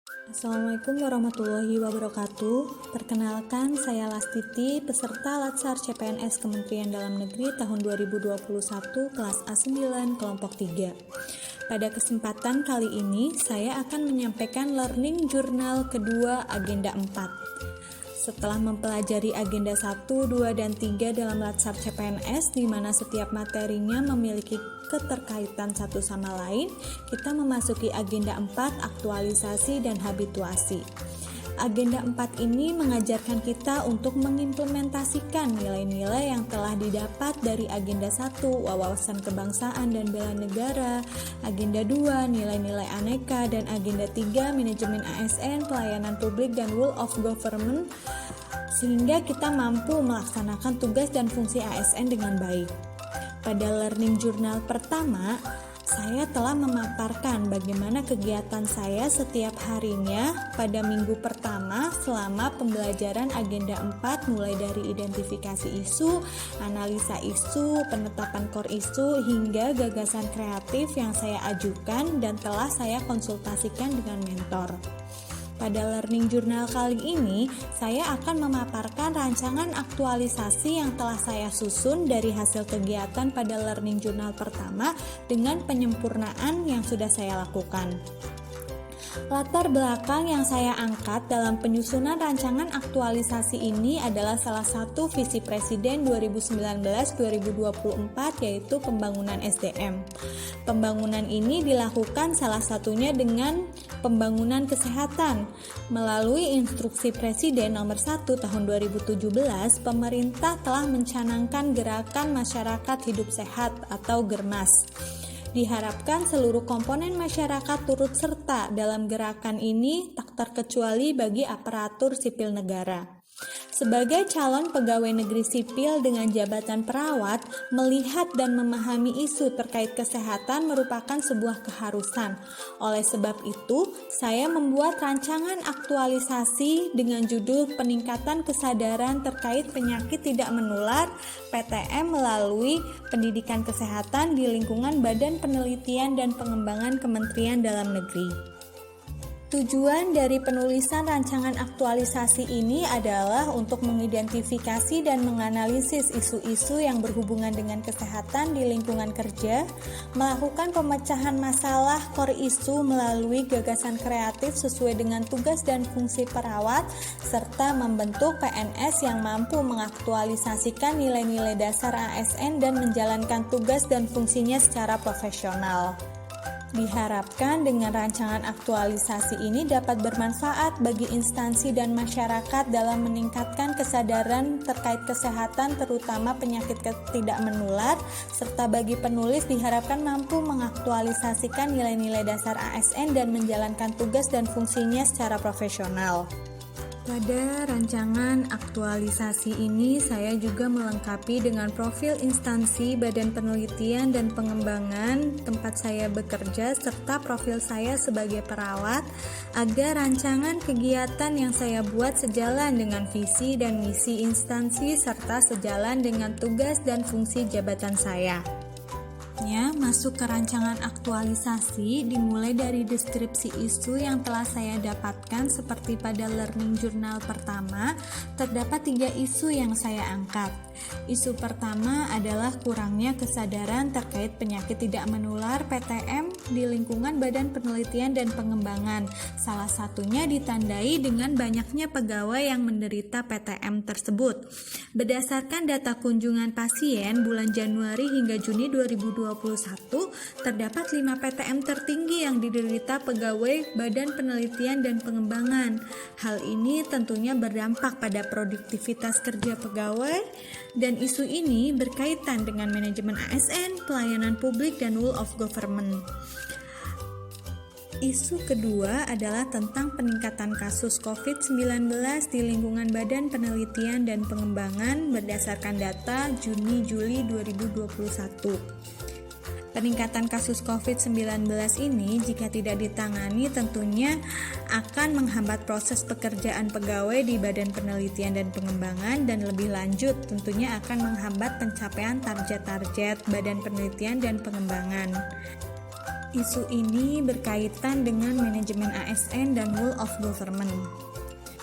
Assalamualaikum warahmatullahi wabarakatuh. Perkenalkan, saya Lastiti, peserta Latsar CPNS Kementerian Dalam Negeri tahun 2021 kelas A9 kelompok 3. Pada kesempatan kali ini, saya akan menyampaikan learning journal kedua agenda 4. Setelah mempelajari agenda 1, 2, dan 3 dalam Latsar CPNS, di mana setiap materinya memiliki keterkaitan satu sama lain, kita memasuki agenda 4, aktualisasi dan habituasi. Agenda 4 ini mengajarkan kita untuk mengimplementasikan nilai-nilai yang telah didapat dari agenda 1, wawasan kebangsaan dan bela negara, agenda 2, nilai-nilai aneka, dan agenda 3, manajemen ASN, pelayanan publik, dan rule of government, sehingga kita mampu melaksanakan tugas dan fungsi ASN dengan baik. Pada learning journal pertama, saya telah memaparkan bagaimana kegiatan saya setiap harinya pada minggu pertama selama pembelajaran agenda 4, mulai dari identifikasi isu, analisa isu, penetapan core isu, hingga gagasan kreatif yang saya ajukan dan telah saya konsultasikan dengan mentor. Pada learning journal kali ini, saya akan memaparkan rancangan aktualisasi yang telah saya susun dari hasil kegiatan pada learning journal pertama dengan penyempurnaan yang sudah saya lakukan. Latar belakang yang saya angkat dalam penyusunan rancangan aktualisasi ini adalah salah satu visi Presiden 2019-2024, yaitu pembangunan SDM. Pembangunan ini dilakukan salah satunya dengan pembangunan kesehatan. Melalui instruksi Presiden nomor 1 tahun 2017, pemerintah telah mencanangkan gerakan masyarakat hidup sehat atau GERMAS. Diharapkan seluruh komponen masyarakat turut serta dalam gerakan ini, tak terkecuali bagi aparatur sipil negara. Sebagai calon pegawai negeri sipil dengan jabatan perawat, melihat dan memahami isu terkait kesehatan merupakan sebuah keharusan. Oleh sebab itu, saya membuat rancangan aktualisasi dengan judul Peningkatan Kesadaran Terkait Penyakit Tidak Menular (PTM) melalui pendidikan kesehatan di lingkungan Badan Penelitian dan Pengembangan Kementerian Dalam Negeri. Tujuan dari penulisan rancangan aktualisasi ini adalah untuk mengidentifikasi dan menganalisis isu-isu yang berhubungan dengan kesehatan di lingkungan kerja, melakukan pemecahan masalah core isu melalui gagasan kreatif sesuai dengan tugas dan fungsi perawat, serta membentuk PNS yang mampu mengaktualisasikan nilai-nilai dasar ASN dan menjalankan tugas dan fungsinya secara profesional. Diharapkan dengan rancangan aktualisasi ini dapat bermanfaat bagi instansi dan masyarakat dalam meningkatkan kesadaran terkait kesehatan, terutama penyakit tidak menular, serta bagi penulis diharapkan mampu mengaktualisasikan nilai-nilai dasar ASN dan menjalankan tugas dan fungsinya secara profesional. Pada rancangan aktualisasi ini, saya juga melengkapi dengan profil instansi Badan Penelitian dan Pengembangan tempat saya bekerja serta profil saya sebagai perawat agar rancangan kegiatan yang saya buat sejalan dengan visi dan misi instansi serta sejalan dengan tugas dan fungsi jabatan saya. Masuk ke rancangan aktualisasi dimulai dari deskripsi isu yang telah saya dapatkan. Seperti pada learning journal pertama, terdapat 3 isu yang saya angkat. Isu pertama adalah kurangnya kesadaran terkait penyakit tidak menular (PTM) di lingkungan Badan Penelitian dan Pengembangan. Salah satunya ditandai dengan banyaknya pegawai yang menderita PTM tersebut. Berdasarkan data kunjungan pasien bulan Januari hingga Juni 2021, terdapat 5 PTM tertinggi yang diderita pegawai Badan Penelitian dan Pengembangan. Hal ini tentunya berdampak pada produktivitas kerja pegawai, dan isu ini berkaitan dengan manajemen ASN, pelayanan publik, dan rule of government. Isu kedua adalah tentang peningkatan kasus COVID-19 di lingkungan Badan Penelitian dan Pengembangan berdasarkan data Juni-Juli 2021. Peningkatan kasus COVID-19 ini jika tidak ditangani tentunya akan menghambat proses pekerjaan pegawai di Badan Penelitian dan Pengembangan, dan lebih lanjut tentunya akan menghambat pencapaian target-target Badan Penelitian dan Pengembangan. Isu ini berkaitan dengan manajemen ASN dan rule of government.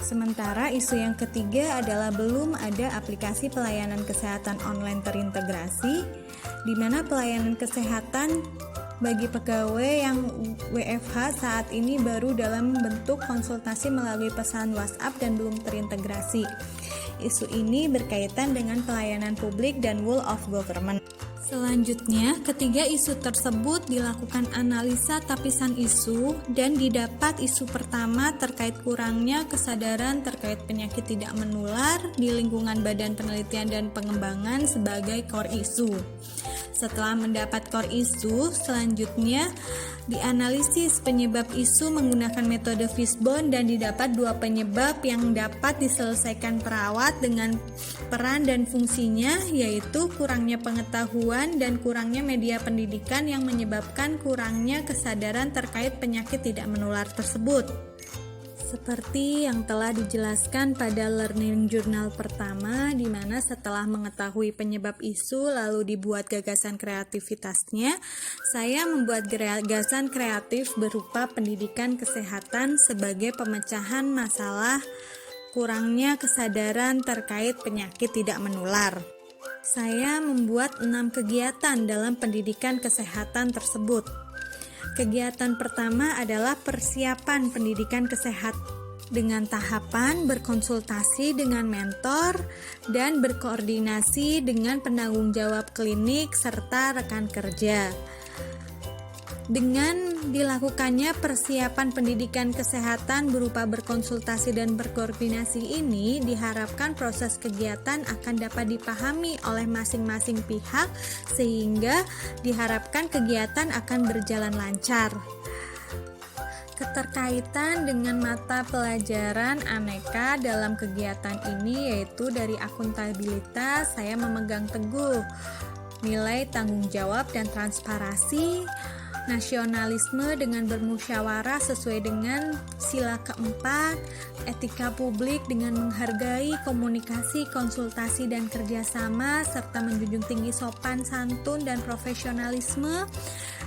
Sementara isu yang ketiga adalah belum ada aplikasi pelayanan kesehatan online terintegrasi, di mana pelayanan kesehatan bagi pegawai yang WFH saat ini baru dalam bentuk konsultasi melalui pesan WhatsApp dan belum terintegrasi. Isu ini berkaitan dengan pelayanan publik dan rule of government. Selanjutnya, ketiga isu tersebut dilakukan analisa tapisan isu dan didapat isu pertama terkait kurangnya kesadaran terkait penyakit tidak menular di lingkungan Badan Penelitian dan Pengembangan sebagai core issue. Setelah mendapat core issue, selanjutnya dianalisis penyebab isu menggunakan metode Fishbone dan didapat dua penyebab yang dapat diselesaikan perawat dengan peran dan fungsinya, yaitu kurangnya pengetahuan dan kurangnya media pendidikan yang menyebabkan kurangnya kesadaran terkait penyakit tidak menular tersebut. Seperti yang telah dijelaskan pada learning journal pertama, di mana setelah mengetahui penyebab isu lalu dibuat gagasan kreativitasnya, saya membuat gagasan kreatif berupa pendidikan kesehatan sebagai pemecahan masalah kurangnya kesadaran terkait penyakit tidak menular. Saya membuat 6 kegiatan dalam pendidikan kesehatan tersebut. Kegiatan pertama adalah persiapan pendidikan kesehatan dengan tahapan berkonsultasi dengan mentor dan berkoordinasi dengan penanggung jawab klinik serta rekan kerja. Dengan dilakukannya persiapan pendidikan kesehatan berupa berkonsultasi dan berkoordinasi ini, diharapkan proses kegiatan akan dapat dipahami oleh masing-masing pihak sehingga diharapkan kegiatan akan berjalan lancar. Keterkaitan dengan mata pelajaran aneka dalam kegiatan ini yaitu dari akuntabilitas, saya memegang teguh nilai tanggung jawab dan transparansi, nasionalisme dengan bermusyawarah sesuai dengan sila keempat, etika publik dengan menghargai komunikasi, konsultasi, dan kerjasama, serta menjunjung tinggi sopan, santun, dan profesionalisme,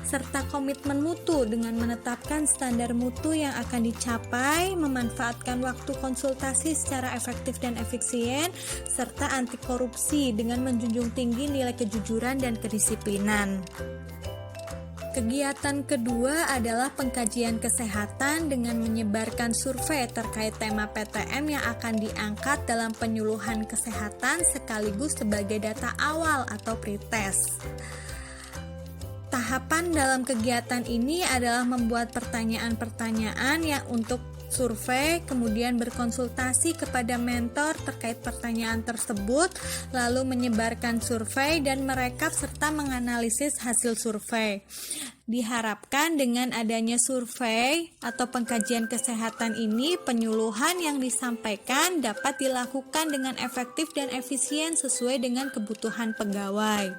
serta komitmen mutu dengan menetapkan standar mutu yang akan dicapai, memanfaatkan waktu konsultasi secara efektif dan efisien, serta anti korupsi dengan menjunjung tinggi nilai kejujuran dan kedisiplinan. Kegiatan kedua adalah pengkajian kesehatan dengan menyebarkan survei terkait tema PTM yang akan diangkat dalam penyuluhan kesehatan sekaligus sebagai data awal atau pretest. Tahapan dalam kegiatan ini adalah membuat pertanyaan-pertanyaan yang untuk survei, kemudian berkonsultasi kepada mentor terkait pertanyaan tersebut, lalu menyebarkan survei dan merekap serta menganalisis hasil survei. Diharapkan dengan adanya survei atau pengkajian kesehatan ini, penyuluhan yang disampaikan dapat dilakukan dengan efektif dan efisien sesuai dengan kebutuhan pegawai.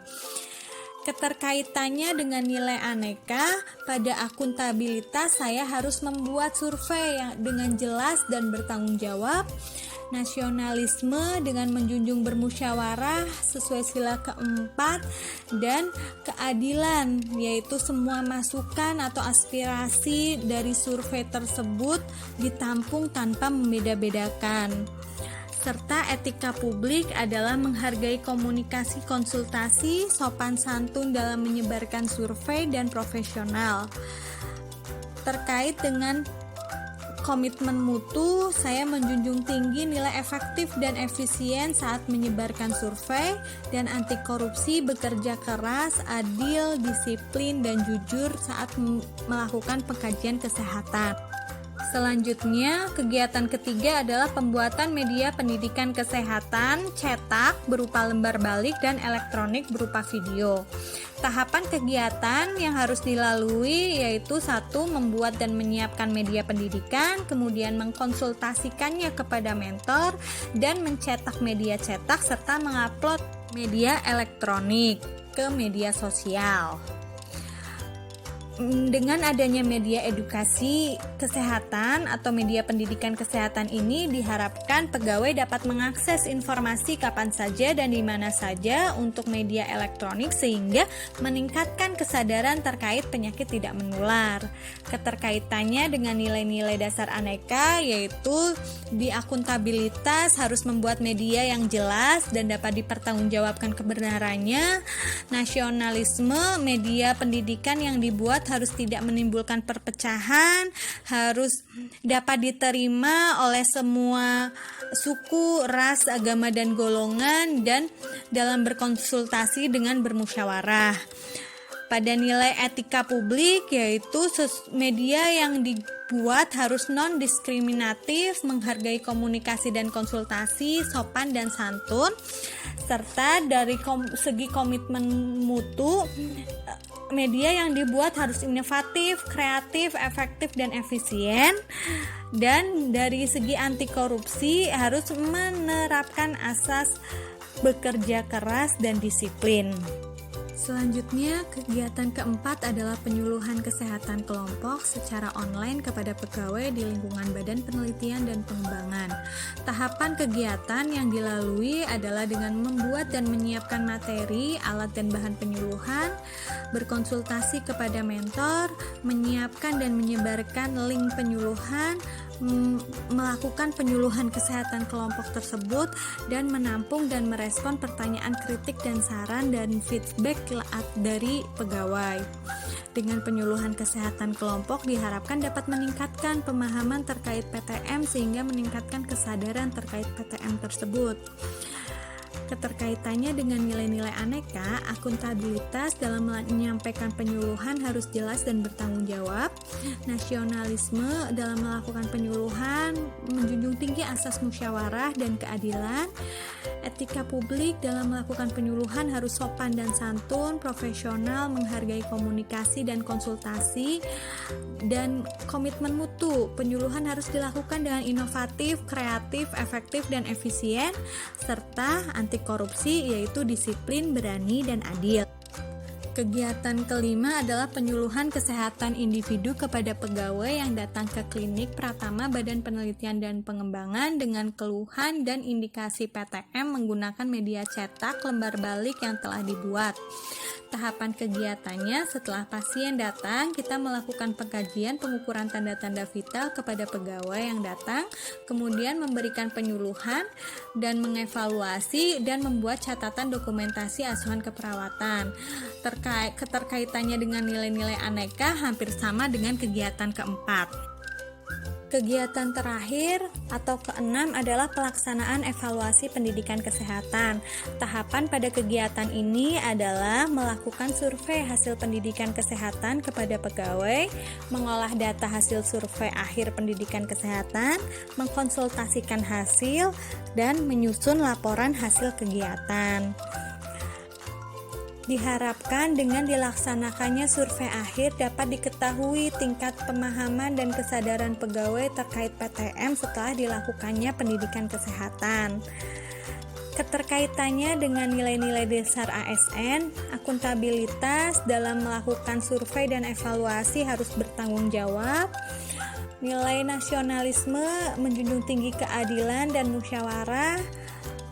Keterkaitannya dengan nilai aneka, pada akuntabilitas saya harus membuat survei yang dengan jelas dan bertanggung jawab. Nasionalisme dengan menjunjung bermusyawarah sesuai sila keempat, dan keadilan, yaitu semua masukan atau aspirasi dari survei tersebut ditampung tanpa membeda-bedakan. Serta etika publik adalah menghargai komunikasi konsultasi, sopan santun dalam menyebarkan survei, dan profesional. Terkait dengan komitmen mutu, saya menjunjung tinggi nilai efektif dan efisien saat menyebarkan survei, dan anti korupsi, bekerja keras, adil, disiplin, dan jujur saat melakukan pengkajian kesehatan. Selanjutnya, kegiatan ketiga adalah pembuatan media pendidikan kesehatan cetak berupa lembar balik dan elektronik berupa video. Tahapan kegiatan yang harus dilalui yaitu 1. Membuat dan menyiapkan media pendidikan, kemudian mengkonsultasikannya kepada mentor, dan mencetak media cetak serta mengupload media elektronik ke media sosial. Dengan adanya media edukasi kesehatan atau media pendidikan kesehatan ini, diharapkan pegawai dapat mengakses informasi kapan saja dan di mana saja untuk media elektronik sehingga meningkatkan kesadaran terkait penyakit tidak menular. Keterkaitannya dengan nilai-nilai dasar Aneka yaitu di akuntabilitas harus membuat media yang jelas dan dapat dipertanggungjawabkan kebenarannya. Nasionalisme, media pendidikan yang dibuat harus tidak menimbulkan perpecahan, harus dapat diterima oleh semua suku, ras, agama, dan golongan, dan dalam berkonsultasi dengan bermusyawarah. Pada nilai etika publik, yaitu media yang dibuat harus non-diskriminatif, menghargai komunikasi dan konsultasi, sopan dan santun, serta dari segi komitmen mutu, media yang dibuat harus inovatif, kreatif, efektif, dan efisien. Dan dari segi anti korupsi harus menerapkan asas bekerja keras dan disiplin. Selanjutnya, kegiatan keempat adalah penyuluhan kesehatan kelompok secara online kepada pegawai di lingkungan Badan Penelitian dan Pengembangan. Tahapan kegiatan yang dilalui adalah dengan membuat dan menyiapkan materi, alat dan bahan penyuluhan, berkonsultasi kepada mentor, menyiapkan dan menyebarkan link penyuluhan, melakukan penyuluhan kesehatan kelompok tersebut, dan menampung dan merespon pertanyaan, kritik, dan saran dan feedback dari pegawai. Dengan penyuluhan kesehatan kelompok diharapkan dapat meningkatkan pemahaman terkait PTM sehingga meningkatkan kesadaran terkait PTM tersebut. Keterkaitannya dengan nilai-nilai Aneka, akuntabilitas dalam menyampaikan penyuluhan harus jelas dan bertanggung jawab. Nasionalisme dalam melakukan penyuluhan menjunjung tinggi asas musyawarah dan keadilan. Etika publik dalam melakukan penyuluhan harus sopan dan santun, profesional, menghargai komunikasi dan konsultasi, dan komitmen mutu. Penyuluhan harus dilakukan dengan inovatif, kreatif, efektif, dan efisien, serta anti korupsi yaitu disiplin, berani, dan adil. Kegiatan kelima adalah penyuluhan kesehatan individu kepada pegawai yang datang ke klinik Pratama Badan Penelitian dan Pengembangan dengan keluhan dan indikasi PTM menggunakan media cetak lembar balik yang telah dibuat. Tahapan kegiatannya, setelah pasien datang, kita melakukan pengkajian pengukuran tanda-tanda vital kepada pegawai yang datang, kemudian memberikan penyuluhan dan mengevaluasi dan membuat catatan dokumentasi asuhan keperawatan. Keterkaitannya dengan nilai-nilai Aneka hampir sama dengan kegiatan keempat. Kegiatan terakhir atau keenam adalah pelaksanaan evaluasi pendidikan kesehatan. Tahapan pada kegiatan ini adalah melakukan survei hasil pendidikan kesehatan kepada pegawai, mengolah data hasil survei akhir pendidikan kesehatan, mengkonsultasikan hasil, dan menyusun laporan hasil kegiatan. Diharapkan dengan dilaksanakannya survei akhir dapat diketahui tingkat pemahaman dan kesadaran pegawai terkait PTM setelah dilakukannya pendidikan kesehatan. Keterkaitannya dengan nilai-nilai dasar ASN, akuntabilitas dalam melakukan survei dan evaluasi harus bertanggung jawab. Nilai nasionalisme menjunjung tinggi keadilan dan musyawarah.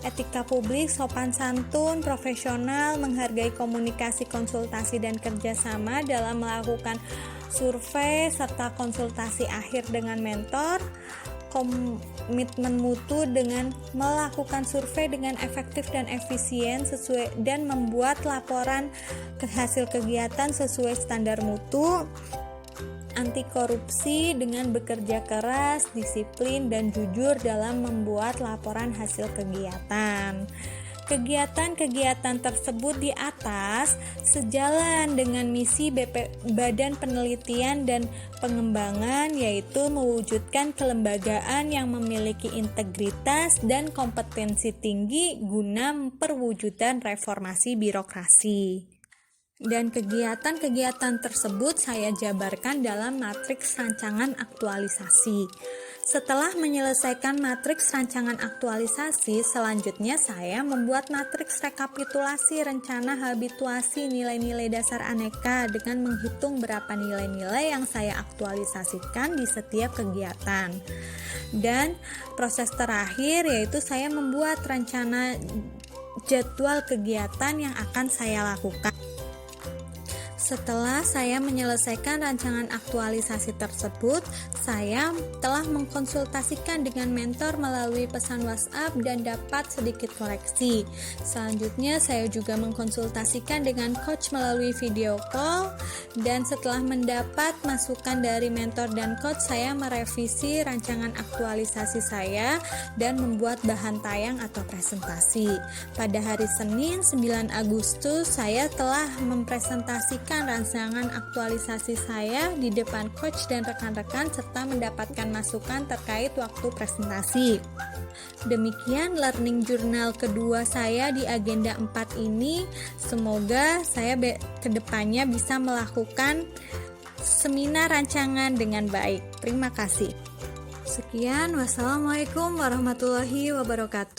Etika publik, sopan santun, profesional, menghargai komunikasi, konsultasi, dan kerjasama dalam melakukan survei serta konsultasi akhir dengan mentor. Komitmen mutu dengan melakukan survei dengan efektif dan efisien sesuai dan membuat laporan hasil kegiatan sesuai standar mutu. Anti korupsi dengan bekerja keras, disiplin, dan jujur dalam membuat laporan hasil kegiatan. Kegiatan-kegiatan tersebut di atas sejalan dengan misi Badan Penelitian dan Pengembangan, yaitu mewujudkan kelembagaan yang memiliki integritas dan kompetensi tinggi guna perwujudan reformasi birokrasi. Dan kegiatan-kegiatan tersebut saya jabarkan dalam matriks rancangan aktualisasi. Setelah menyelesaikan matriks rancangan aktualisasi, selanjutnya saya membuat matriks rekapitulasi rencana habituasi nilai-nilai dasar aneka dengan menghitung berapa nilai-nilai yang saya aktualisasikan di setiap kegiatan. Dan proses terakhir yaitu saya membuat rencana jadwal kegiatan yang akan saya lakukan. Setelah saya menyelesaikan rancangan aktualisasi tersebut, saya telah mengkonsultasikan dengan mentor melalui pesan WhatsApp dan dapat sedikit koreksi. Selanjutnya, saya juga mengkonsultasikan dengan coach melalui video call, dan setelah mendapat masukan dari mentor dan coach, saya merevisi rancangan aktualisasi saya dan membuat bahan tayang atau presentasi. Pada hari Senin 9 Agustus, saya telah mempresentasikan rancangan aktualisasi saya di depan coach dan rekan-rekan serta mendapatkan masukan terkait waktu presentasi. Demikian learning journal kedua saya di agenda 4 ini. Semoga saya kedepannya bisa melakukan seminar rancangan dengan baik. Terima kasih. Sekian, wassalamualaikum warahmatullahi wabarakatuh.